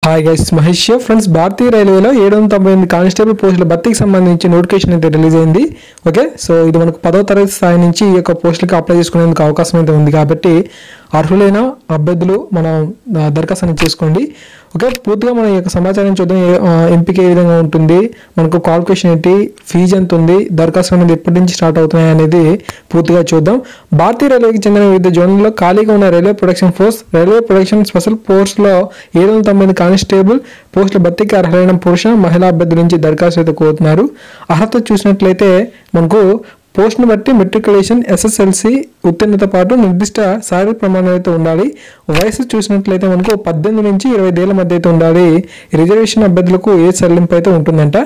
Hi guys, Mahesh friends. భారతీయ రైల్వేలో 798 constable పోస్టుల భర్తీకి సంబంధించి నోటిఫికేషన్ అయితే రిలీజ్ అయింది. ఓకే, సో ఇది మనకు 10వ తరగతి స్థాయి నుంచి ఈ యొక్క పోస్టులకు అప్లై చేసుకునేందుకు అవకాశం అయితే ఉంది. కాబట్టి అర్హులైన అభ్యర్థులు మనం దరఖాస్తు చేసుకోండి. ఓకే, పూర్తిగా మన యొక్క సమాచారం చూద్దాం. ఎంపిక ఏ విధంగా ఉంటుంది, మనకు క్వాలిఫికేషన్ ఏంటి, ఫీజు ఎంత ఉంది, దరఖాస్తు అనేది ఎప్పటి నుంచి స్టార్ట్ అవుతున్నాయి అనేది పూర్తిగా చూద్దాం. భారతీయ రైల్వేకి చెందిన వివిధ జోన్లలో ఖాళీగా ఉన్న railway production force, railway production special ఫోర్స్లో 798 కానిస్టేబుల్ పోస్టుల భర్తీకి అర్హులైన పురుష మహిళా అభ్యర్థుల నుంచి దరఖాస్తు అయితే కోరుతున్నారు. అర్హత చూసినట్లయితే మనకు పోస్ట్ను బట్టి మెట్రికులేషన్, ఎస్ఎస్ఎల్సి ఉత్తీర్ణత పాటు నిర్దిష్ట శారీరక ప్రమాణం అయితే ఉండాలి. వయసు చూసినట్లయితే మనకు 18 నుంచి 25 ఏళ్ల మధ్య అయితే ఉండాలి. రిజర్వేషన్ అభ్యర్థులకు ఏ సడలింపు అయితే ఉంటుందంట.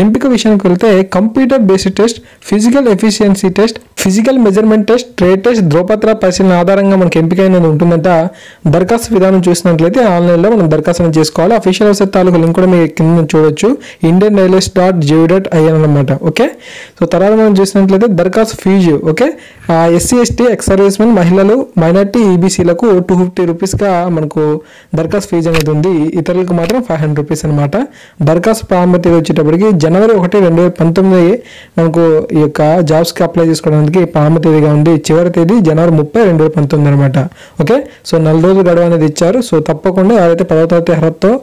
ఎంపిక విషయానికి వెళ్తే computer based test, physical efficiency test, physical measurement test, trade test, ధ్రువపత్ర పరిశీలన ఆధారంగా మనకి ఎంపిక అనేది ఉంటుందంట. దరఖాస్తు విధానం చూసినట్లయితే ఆన్లైన్లో మనం దరఖాస్తు చేసుకోవాలి. అఫీషియల్ వెబ్సైట్ తాలూకు లింక్ కూడా మీరు కింద చూడొచ్చు, indianrailways.gov.in అనమాట. ఓకే, సో తర్వాత మనం చూసినట్లయితే దరఖాస్తు fees. Okay, SC ST ex servicemen, మహిళలు, మైనార్టీ, ఈబీసీలకు 250 రూపీస్గా మనకు దరఖాస్తు ఫీజు అనేది ఉంది. ఇతరులకు మాత్రం 500 రూపీస్ అనమాట. దరఖాస్తు ప్రారంభ తేదీ వచ్చేటప్పటికి జనవరి 1, 2019 మనకు ఈ యొక్క జాబ్స్కి అప్లై చేసుకోవడానికి ప్రారంభ తేదీగా ఉంది. చివరి తేదీ జనవరి 30, 2019 అనమాట. ఓకే, సో 4 రోజులు గడువు అనేది ఇచ్చారు. సో తప్పకుండా ఎవరైతే 10వ తరగతి అర్హతతో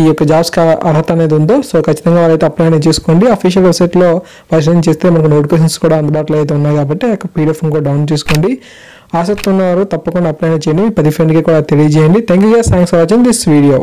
ఈ యొక్క జాబ్స్కి అర్హత అనేది ఉందో సో ఖచ్చితంగా వాళ్ళైతే అప్లై అనేది చేసుకోండి. అఫీషియల్ వెబ్సైట్లో పరిశీలన చేస్తే మనకు నోటిఫికేషన్స్ కూడా అందుబాటులో అయితే ఉన్నాయి. కాబట్టి ఆ యొక్క పీడిఎఫ్ కూడా డౌన్ చేసుకోండి. ఆసక్తి ఉన్నవారు తప్పకుండా అప్లై చేయండి. 10 ఫ్రెండ్కి కూడా తెలియజేయండి. Thank you guys, thanks for watching this video.